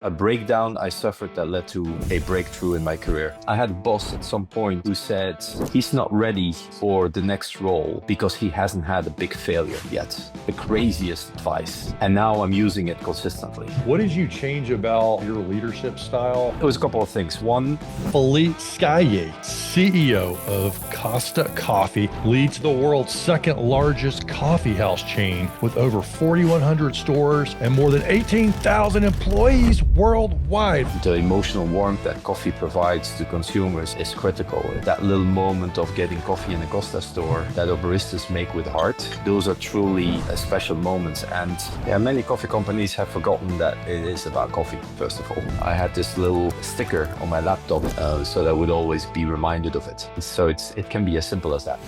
A breakdown I suffered that led to a breakthrough in my career. I had a boss at some point who said he's not ready for the next role because he hasn't had a big failure yet. The craziest advice. And now I'm using it consistently. What did you change about your leadership style? It was a couple of things. One, Philippe Schaillee, CEO of Costa Coffee, leads the world's second largest coffeehouse chain with over 4,100 stores and more than 18,000 employees worldwide. the emotional warmth that coffee provides to consumers is critical. That little moment of getting coffee in a Costa store that our baristas make with heart, those are truly special moments. And many coffee companies have forgotten that it is about coffee, first of all. I had this little sticker on my laptop so that I would always be reminded of it. So it can be as simple as that.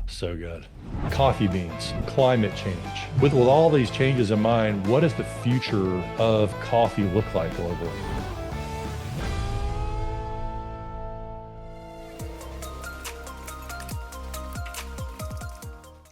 So good. Coffee beans, climate change. With all these changes in mind, what does the future of coffee look like globally?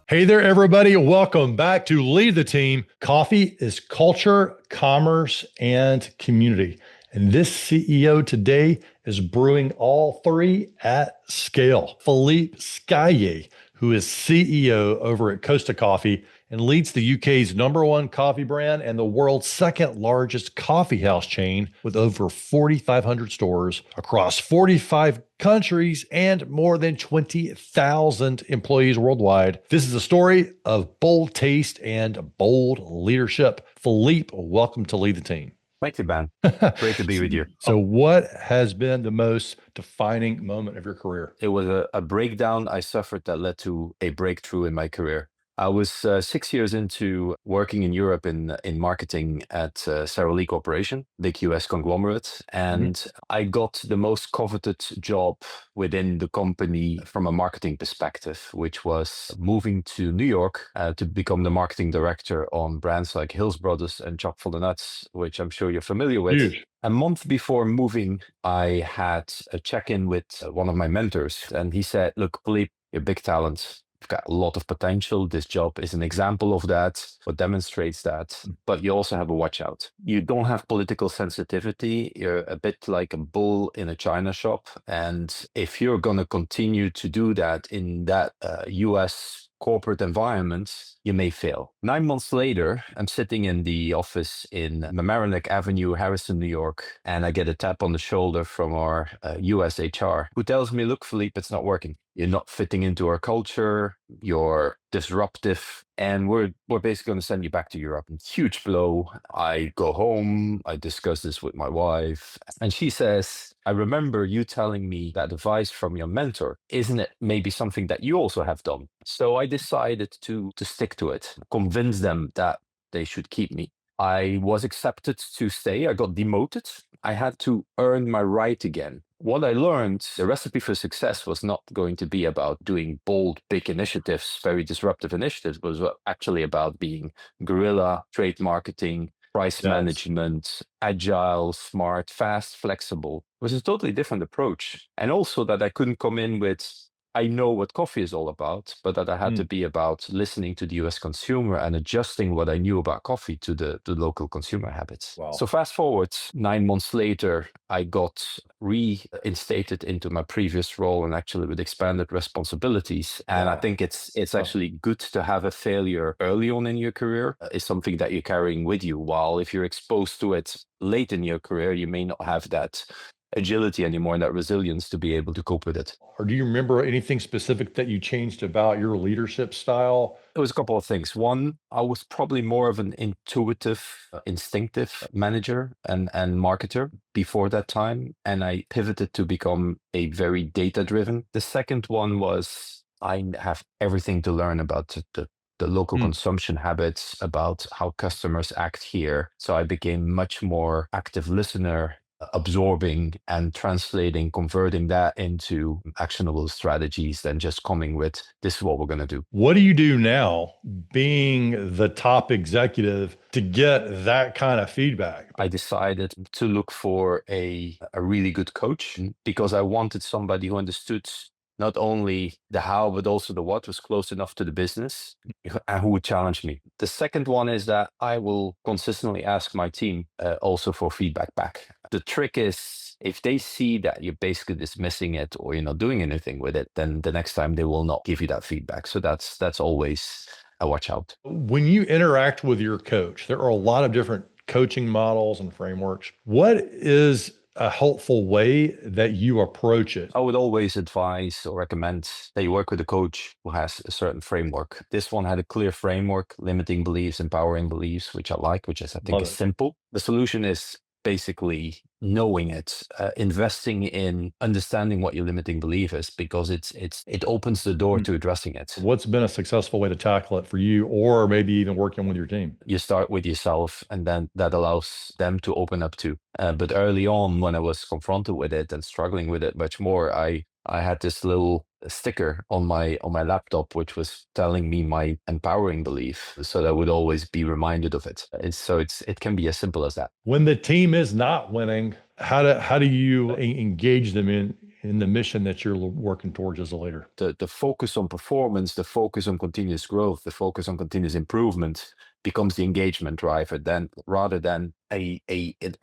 Hey there, everybody. Welcome back to Lead the Team. Coffee is culture, commerce, and community. And this CEO today is brewing all three at scale. Philippe Schaillee, who is CEO over at Costa Coffee and leads the UK's #1 coffee brand and the world's second largest coffeehouse chain with over 4,500 stores across 45 countries and more than 20,000 employees worldwide. This is a story of bold taste and bold leadership. Philippe, welcome to Lead the Team. Thank you, Ben. Great to be with you. So what has been the most defining moment of your career? It was a breakdown I suffered that led to a breakthrough in my career. I was 6 years into working in Europe in marketing at Sara Lee Corporation, big US conglomerate, and I got the most coveted job within the company from a marketing perspective, which was moving to New York to become the marketing director on brands like Hills Brothers and Chock full of Nuts, which I'm sure you're familiar with. Huge. A month before moving, I had a check-in with one of my mentors, and he said, "Look, Philippe, you're a big talent. You've got a lot of potential. This job is an example of that, or demonstrates that. But you also have a watch out. You don't have political sensitivity. You're a bit like a bull in a china shop. And if you're going to continue to do that in that US corporate environment, you may fail." 9 months later, I'm sitting in the office in Mamaroneck Avenue, Harrison, New York, and I get a tap on the shoulder from our US HR who tells me, "Look, Philippe, it's not working. You're not fitting into our culture. You're disruptive, and we're basically going to send you back to Europe." Huge blow. I go home. I discuss this with my wife, and she says, "I remember you telling me that advice from your mentor. Isn't it maybe something that you also have done?" So I decided to stick to it, convince them that they should keep me. I was accepted to stay. I got demoted. I had to earn my right again. What I learned, the recipe for success was not going to be about doing bold, big initiatives, very disruptive initiatives, but was actually about being guerrilla, trade marketing, price Yes. management, agile, smart, fast, flexible. It was a totally different approach. And also that I couldn't come in with, I know what coffee is all about, but that I had to be about listening to the US consumer and adjusting what I knew about coffee to the local consumer habits. Wow. So fast forward 9 months later, I got reinstated into my previous role and actually with expanded responsibilities. And I Wow. think it's actually good to have a failure early on in your career. Is something that you're carrying with you, while if you're exposed to it late in your career, you may not have that agility anymore and that resilience to be able to cope with it. Or do you remember anything specific that you changed about your leadership style? It was a couple of things. One, I was probably more of an intuitive, instinctive manager and marketer before that time. And I pivoted to become a very data-driven. The second one was I have everything to learn about the local consumption habits, about how customers act here. So I became much more active listener, absorbing and translating, converting that into actionable strategies than just coming with, "This is what we're going to do." What do you do now, being the top executive, to get that kind of feedback? I decided to look for a really good coach because I wanted somebody who understood not only the how, but also the what was close enough to the business and who would challenge me. The second one is that I will consistently ask my team also for feedback back. The trick is if they see that you're basically dismissing it or you're not doing anything with it, then the next time they will not give you that feedback. So that's always a watch out. When you interact with your coach, there are a lot of different coaching models and frameworks. What is a helpful way that you approach it? I would always advise or recommend that you work with a coach who has a certain framework. This one had a clear framework, limiting beliefs, empowering beliefs, which I like, which is, I think, Love is it. simple. The solution is basically knowing it, investing in understanding what your limiting belief is, because it opens the door to addressing it. What's been a successful way to tackle it for you, or maybe even working with your team? You start with yourself, and then that allows them to open up too. But early on, when I was confronted with it and struggling with it much more, I had this little sticker on my laptop, which was telling me my empowering belief, so that I would always be reminded of it. It can be as simple as that. When the team is not winning, how do you engage them in the mission that you're working towards as a leader? The focus on performance, the focus on continuous growth, the focus on continuous improvement becomes the engagement driver, then rather than an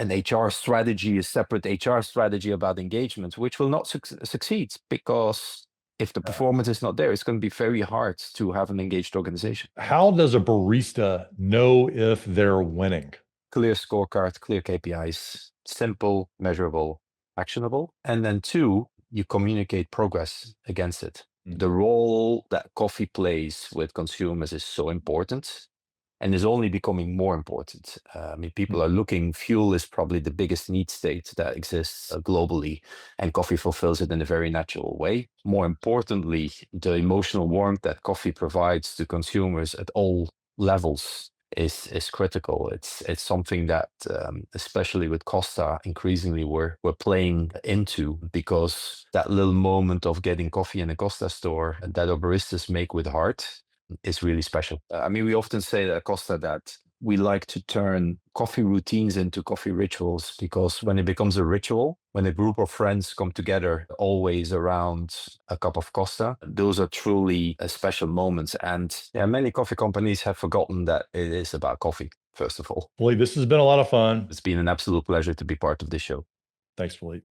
HR strategy, a separate HR strategy about engagement, which will not succeed, because if the performance is not there, it's going to be very hard to have an engaged organization. How does a barista know if they're winning? Clear scorecard, clear KPIs, simple, measurable, actionable. And then two, you communicate progress against it. The role that coffee plays with consumers is so important and is only becoming more important. People are looking, fuel is probably the biggest need state that exists globally, and coffee fulfills it in a very natural way. More importantly, the emotional warmth that coffee provides to consumers at all levels is critical. It's something that, especially with Costa, increasingly we're playing into, because that little moment of getting coffee in a Costa store that our baristas make with heart is really special. We often say at Costa that we like to turn coffee routines into coffee rituals, because when it becomes a ritual, when a group of friends come together always around a cup of Costa, those are truly special moments. And many coffee companies have forgotten that it is about coffee, first of all. Philippe, this has been a lot of fun. It's been an absolute pleasure to be part of this show. Thanks, Philippe.